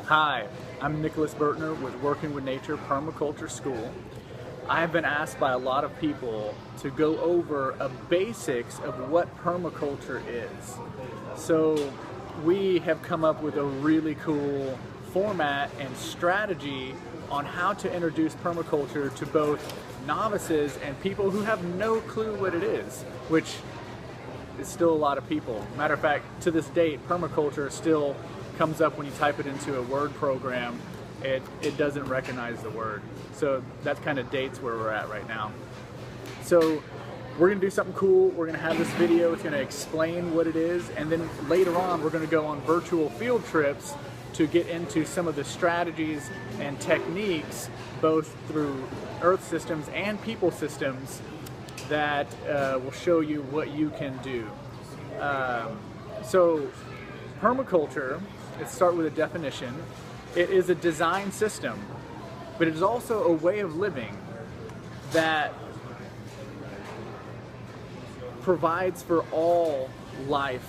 Hi, I'm Nicholas Burtner with Working with Nature Permaculture School. I have been asked by a lot of people to go over a basics of what permaculture is. So we have come up with a really cool format and strategy on how to introduce permaculture to both novices and people who have no clue what it is, which is still a lot of people. Matter of fact, to this date, permaculture still comes up when you type it into a word program. It doesn't recognize the word. So that kind of dates where we're at right now. So we're gonna do something cool. We're gonna have this video. It's gonna explain what it is, and then later on we're gonna go on virtual field trips to get into some of the strategies and techniques, both through earth systems and people systems, that will show you what you can do. So permaculture, let's start with a definition. It is a design system, but it is also a way of living that provides for all life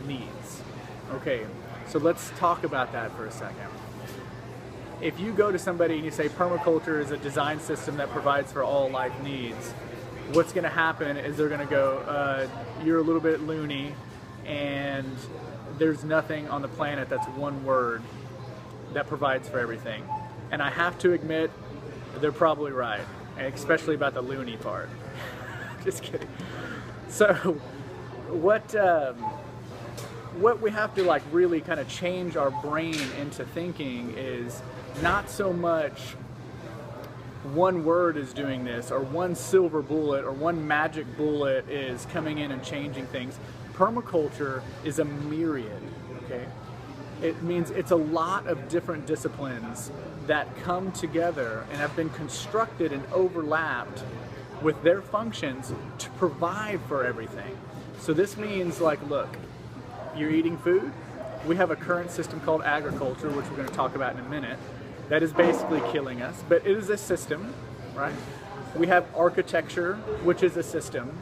needs. Okay, so let's talk about that for a second. If you go to somebody and you say permaculture is a design system that provides for all life needs, what's going to happen is they're going to go, you're a little bit loony, and there's nothing on the planet that's one word that provides for everything. And I have to admit, they're probably right, especially about the loony part. Just kidding. So what we have to like really kind of change our brain into thinking is not so much one word is doing this, or one silver bullet, or one magic bullet is coming in and changing things. Permaculture is a myriad, okay? It means it's a lot of different disciplines that come together and have been constructed and overlapped with their functions to provide for everything. So this means, like, look, you're eating food. We have a current system called agriculture, which we're going to talk about in a minute, that is basically killing us, but it is a system, right? We have architecture, which is a system.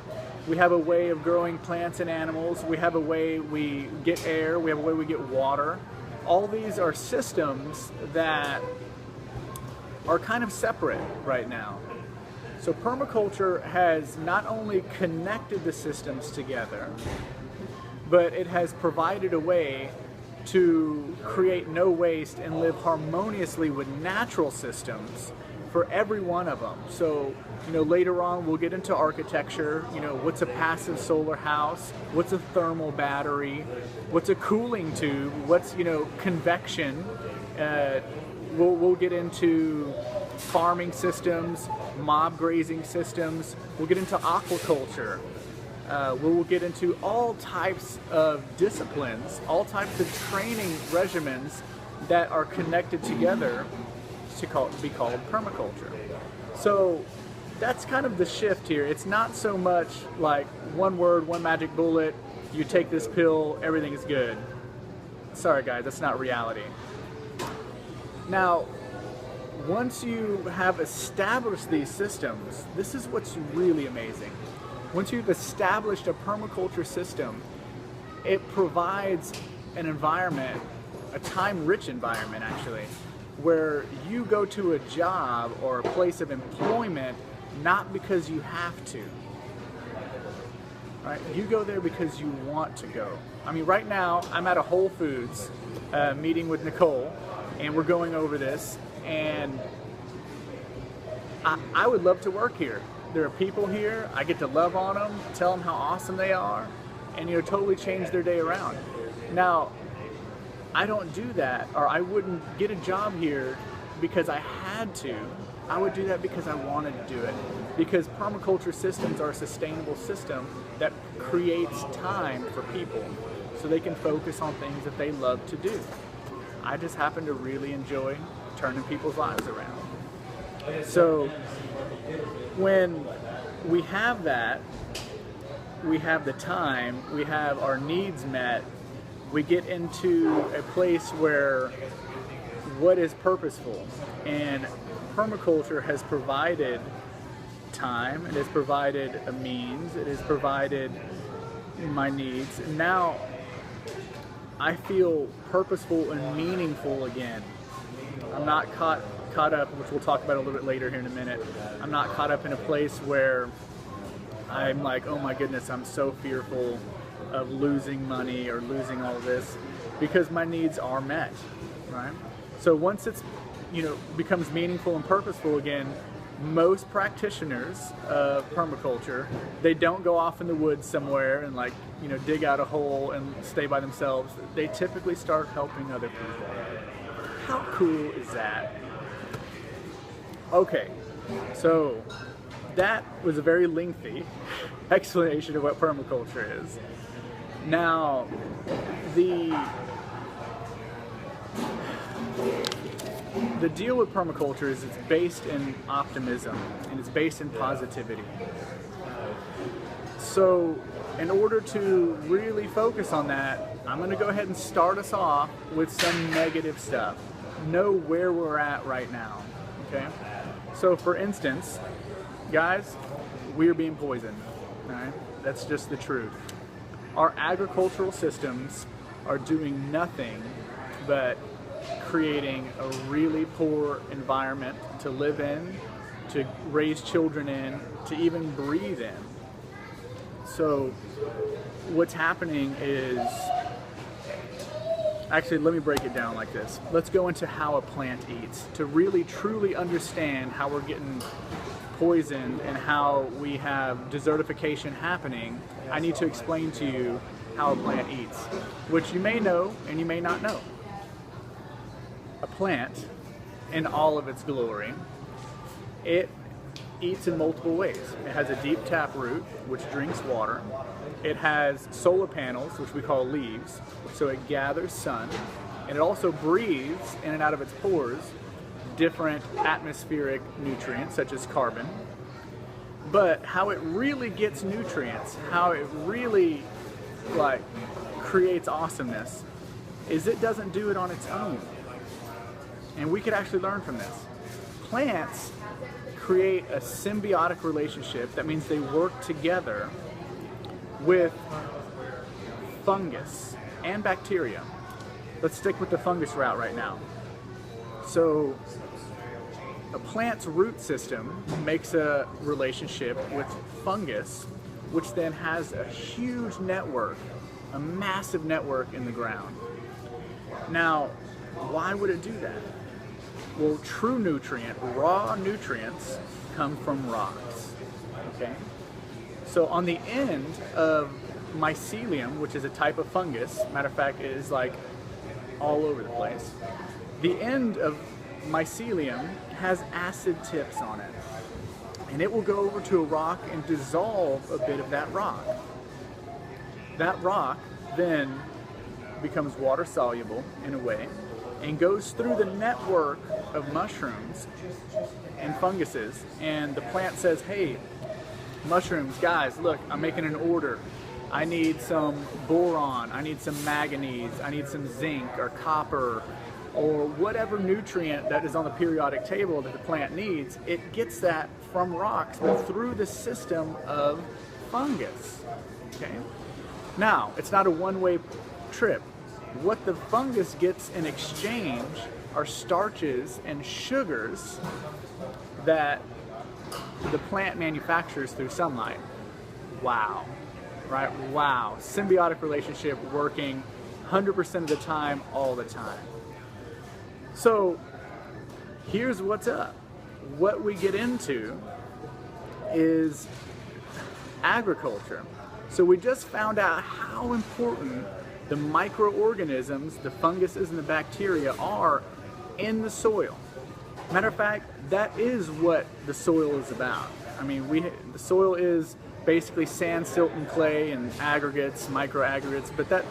We have a way of growing plants and animals. We have a way we get air. We have a way we get water. All these are systems that are kind of separate right now. So permaculture has not only connected the systems together, but it has provided a way to create no waste and live harmoniously with natural systems for every one of them. So, you know, later on we'll get into architecture. You know, what's a passive solar house? What's a thermal battery? What's a cooling tube? What's, you know, convection? We'll get into farming systems, mob grazing systems. We'll get into aquaculture. We'll get into all types of disciplines, all types of training regimens that are connected together to be called permaculture. So that's kind of the shift here. It's not so much like one word, one magic bullet, you take this pill, everything is good. Sorry guys, that's not reality. Now, once you have established these systems, this is what's really amazing. Once you've established a permaculture system, it provides an environment, a time-rich environment actually, where you go to a job or a place of employment not because you have to, right? You go there because you want to go. I mean, right now I'm at a Whole Foods meeting with Nicole, and we're going over this, and I would love to work here. There are people here, I get to love on them, tell them how awesome they are, and, you know, totally change their day around. Now, I don't do that, or I wouldn't get a job here because I had to. I would do that because I wanted to do it. Because permaculture systems are a sustainable system that creates time for people so they can focus on things that they love to do. I just happen to really enjoy turning people's lives around. So when we have that, we have the time, we have our needs met, we get into a place where what is purposeful, and permaculture has provided time, it has provided a means, it has provided my needs. Now I feel purposeful and meaningful again. I'm not caught up, which we'll talk about a little bit later here in a minute. I'm not caught up in a place where I'm like, oh my goodness, I'm so fearful of losing money or losing all of this, because my needs are met, right? So once it's, becomes meaningful and purposeful again, most practitioners of permaculture, they don't go off in the woods somewhere and dig out a hole and stay by themselves. They typically start helping other people. How cool is that? Okay, so that was a very lengthy explanation of what permaculture is. Now, the deal with permaculture is it's based in optimism and it's based in positivity. So in order to really focus on that, I'm going to go ahead and start us off with some negative stuff. Know where we're at right now, okay? So for instance, guys, we're being poisoned, all right? That's just the truth. Our agricultural systems are doing nothing but creating a really poor environment to live in, to raise children in, to even breathe in. So what's happening is, actually, let me break it down like this. Let's go into how a plant eats. To really truly understand how we're getting poisoned and how we have desertification happening, I need to explain to you how a plant eats, which you may know and you may not know. A plant, in all of its glory, it eats in multiple ways. It has a deep tap root, which drinks water. It has solar panels, which we call leaves, so it gathers sun. And it also breathes in and out of its pores different atmospheric nutrients, such as carbon. But how it really gets nutrients, how it really creates awesomeness, is it doesn't do it on its own. And we could actually learn from this. Plants create a symbiotic relationship. That means they work together with fungus and bacteria. Let's stick with the fungus route right now. So a plant's root system makes a relationship with fungus, which then has a huge network, a massive network in the ground. Now, why would it do that? Well, true raw nutrients come from rocks, okay? So on the end of mycelium, which is a type of fungus, matter of fact, it is all over the place, the end of mycelium has acid tips on it. And it will go over to a rock and dissolve a bit of that rock. That rock then becomes water soluble in a way and goes through the network of mushrooms and funguses, and the plant says, hey, mushrooms, guys, look, I'm making an order. I need some boron, I need some manganese, I need some zinc or copper or whatever nutrient that is on the periodic table that the plant needs. It gets that from rocks, but through the system of fungus, okay? Now, it's not a one-way trip. What the fungus gets in exchange are starches and sugars that the plant manufactures through sunlight. Wow, right? Wow. Symbiotic relationship working 100% of the time, all the time. So here's what's up. What we get into is agriculture. So we just found out how important the microorganisms, the funguses and the bacteria are in the soil. Matter of fact, that is what the soil is about. I mean, the soil is basically sand, silt, and clay and aggregates, microaggregates, but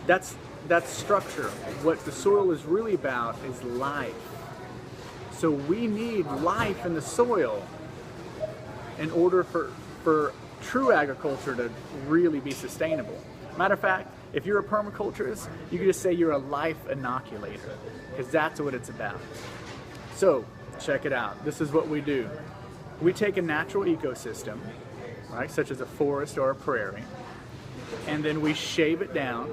that's structure. What the soil is really about is life. So we need life in the soil in order for true agriculture to really be sustainable. Matter of fact, if you're a permaculturist, you can just say you're a life inoculator, because that's what it's about. So, check it out. This is what we do. We take a natural ecosystem, right, such as a forest or a prairie, and then we shave it down,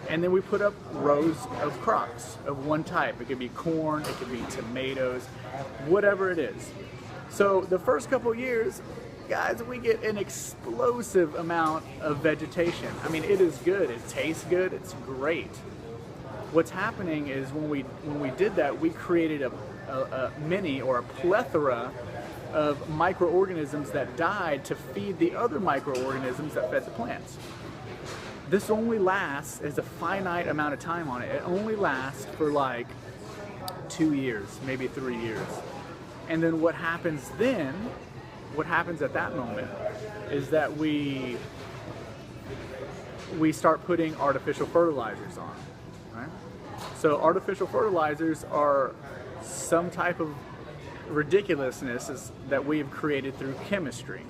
And then we put up rows of crops of one type. It could be corn, it could be tomatoes, whatever it is. So the first couple years, guys, we get an explosive amount of vegetation. I mean, it is good, it tastes good, it's great. What's happening is when we did that, we created a mini or a plethora of microorganisms that died to feed the other microorganisms that fed the plants. This only lasts, there's a finite amount of time on it. It only lasts for like 2 years, maybe 3 years. And then what happens at that moment is that we start putting artificial fertilizers on, right? So artificial fertilizers are some type of ridiculousness that we have created through chemistry.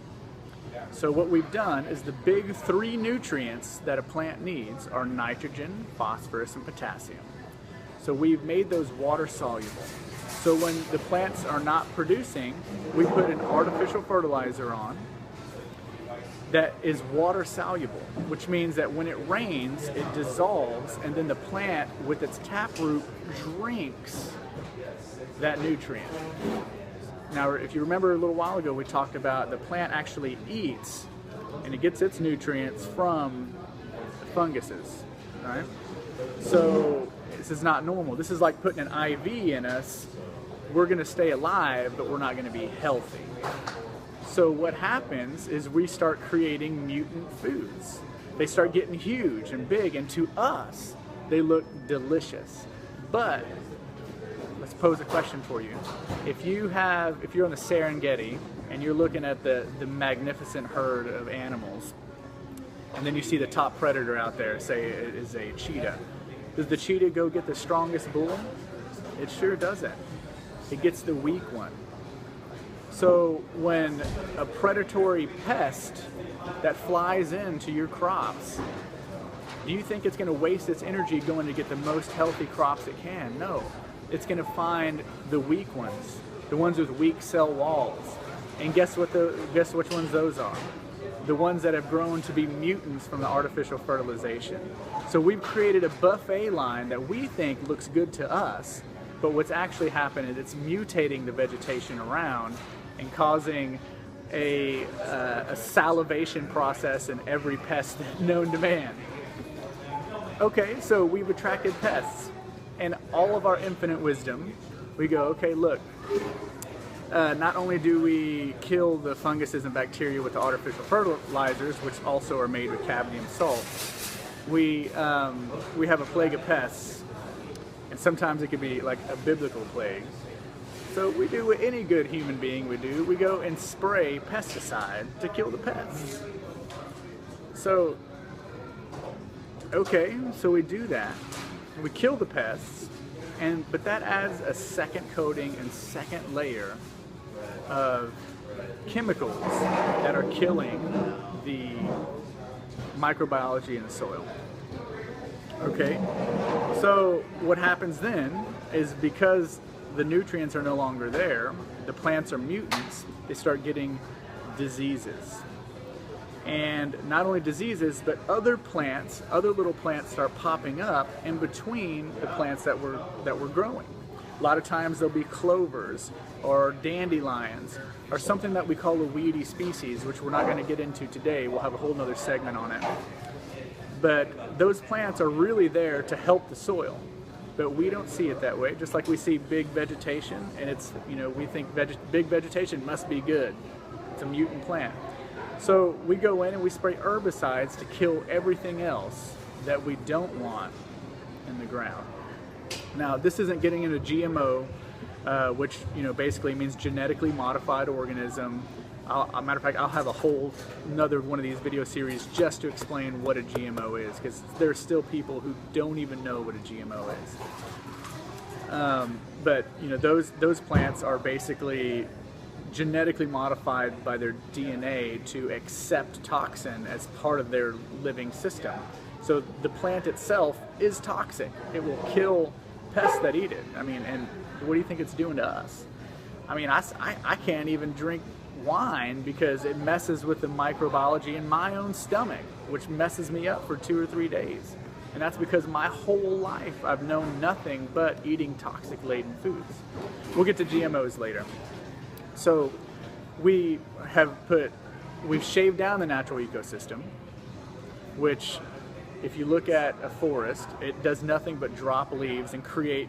So what we've done is the big 3 nutrients that a plant needs are nitrogen, phosphorus, and potassium. So we've made those water soluble. So when the plants are not producing, we put an artificial fertilizer on that is water soluble, which means that when it rains, it dissolves, and then the plant with its taproot drinks that nutrient. Now, if you remember a little while ago, we talked about the plant actually eats and it gets its nutrients from funguses, right? So this is not normal. This is like putting an IV in us. We're going to stay alive, but we're not going to be healthy. So what happens is we start creating mutant foods. They start getting huge and big, and to us, they look delicious. But let's pose a question for you. If you're on the Serengeti and you're looking at the magnificent herd of animals, and then you see the top predator out there, say it is a cheetah, does the cheetah go get the strongest bull? It sure doesn't. It gets the weak one. So when a predatory pest that flies into your crops, do you think it's going to waste its energy going to get the most healthy crops it can? No. It's going to find the weak ones, the ones with weak cell walls. And guess which ones those are? The ones that have grown to be mutants from the artificial fertilization. So we've created a buffet line that we think looks good to us, but what's actually happened is it's mutating the vegetation around and causing a salivation process in every pest known to man. Okay, so we've attracted pests. And all of our infinite wisdom, we go, okay, look, not only do we kill the funguses and bacteria with the artificial fertilizers, which also are made with cadmium salt, we have a plague of pests, and sometimes it could be like a biblical plague. So we do what any good human being would do. We go and spray pesticide to kill the pests. So, okay, so we do that. We kill the pests, but that adds a second coating and second layer of chemicals that are killing the microbiology in the soil. Okay, so what happens then is because the nutrients are no longer there, the plants are mutants, they start getting diseases. And not only diseases, but other plants, other little plants start popping up in between the plants that we're growing. A lot of times there'll be clovers or dandelions or something that we call a weedy species, which we're not going to get into today. We'll have a whole nother segment on it. But those plants are really there to help the soil. But we don't see it that way. Just like we see big vegetation, and it's, we think big vegetation must be good. It's a mutant plant. So we go in and we spray herbicides to kill everything else that we don't want in the ground. Now, this isn't getting into GMO, which basically means genetically modified organism. Matter of fact, I'll have a whole another one of these video series just to explain what a GMO is, because there's still people who don't even know what a GMO is. But those plants are basically genetically modified by their DNA to accept toxin as part of their living system. So the plant itself is toxic. It will kill pests that eat it. I mean, and what do you think it's doing to us? I mean, I can't even drink wine because it messes with the microbiology in my own stomach, which messes me up for 2 or 3 days. And that's because my whole life I've known nothing but eating toxic-laden foods. We'll get to GMOs later. So we've shaved down the natural ecosystem, which if you look at a forest, it does nothing but drop leaves and create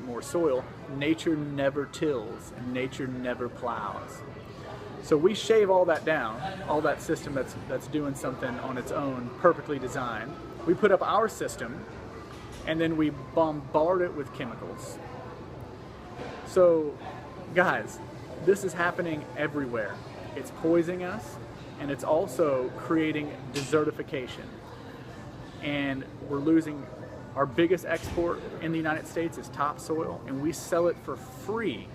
more soil. Nature never tills and nature never plows. So we shave all that down, all that system that's doing something on its own, perfectly designed. We put up our system, and then we bombard it with chemicals. So, guys, this is happening everywhere. It's poisoning us, and it's also creating desertification. And we're losing our biggest export in the United States is topsoil, and we sell it for free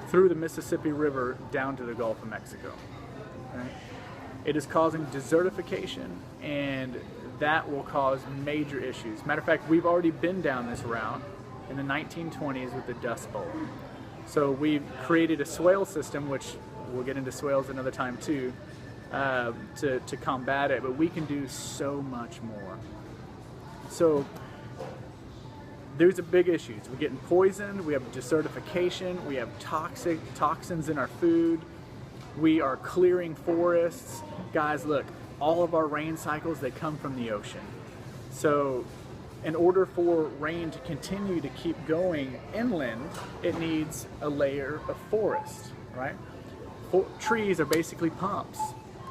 through the Mississippi River down to the Gulf of Mexico. Right? It is causing desertification, and that will cause major issues. Matter of fact, we've already been down this route in the 1920s with the Dust Bowl. So we've created a swale system, which we'll get into swales another time too, to combat it, but we can do so much more. So there's a big issues. We're getting poisoned, we have desertification, we have toxins in our food, we are clearing forests. Guys, look, all of our rain cycles, they come from the ocean. So in order for rain to continue to keep going inland, it needs a layer of forest, right? Trees are basically pumps.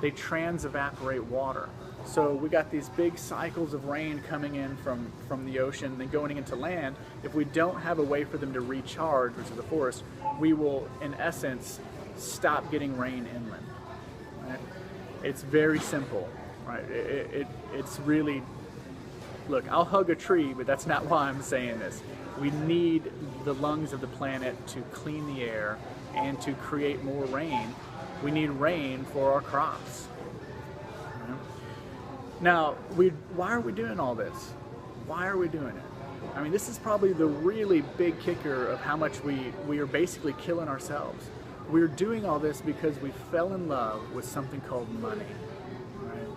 They trans-evaporate water. So we got these big cycles of rain coming in from the ocean, then going into land. If we don't have a way for them to recharge, which is the forest, we will, in essence, stop getting rain inland. Right? It's very simple, right? It's really, look, I'll hug a tree, but that's not why I'm saying this. We need the lungs of the planet to clean the air and to create more rain. We need rain for our crops. Now, why are we doing all this? Why are we doing it? I mean, this is probably the really big kicker of how much we are basically killing ourselves. We're doing all this because we fell in love with something called money. Right?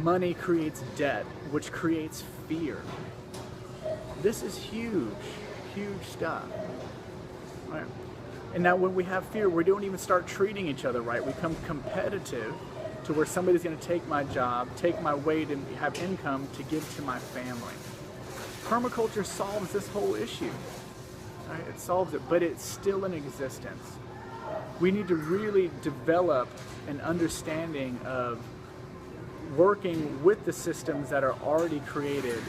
Money creates debt, which creates fear. This is huge, huge stuff. Right? And now when we have fear, we don't even start treating each other right. We become competitive to where somebody's going to take my job, take my weight, and have income to give to my family. Permaculture solves this whole issue. Right? It solves it, but it's still in existence. We need to really develop an understanding of working with the systems that are already created,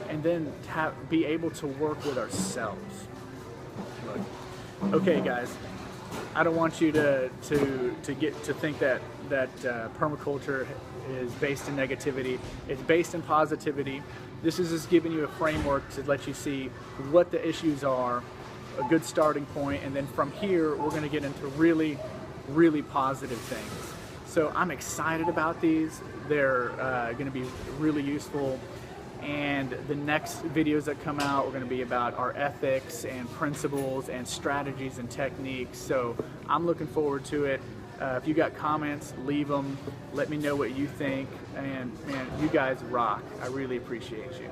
and then be able to work with ourselves. Okay, guys, I don't want you to think that permaculture is based in negativity. It's based in positivity. This is just giving you a framework to let you see what the issues are, a good starting point, and then from here we're going to get into really, really positive things. So I'm excited about these. They're going to be really useful. And the next videos that come out are going to be about our ethics and principles and strategies and techniques. So I'm looking forward to it. If you got comments, leave them. Let me know what you think. And man, you guys rock. I really appreciate you.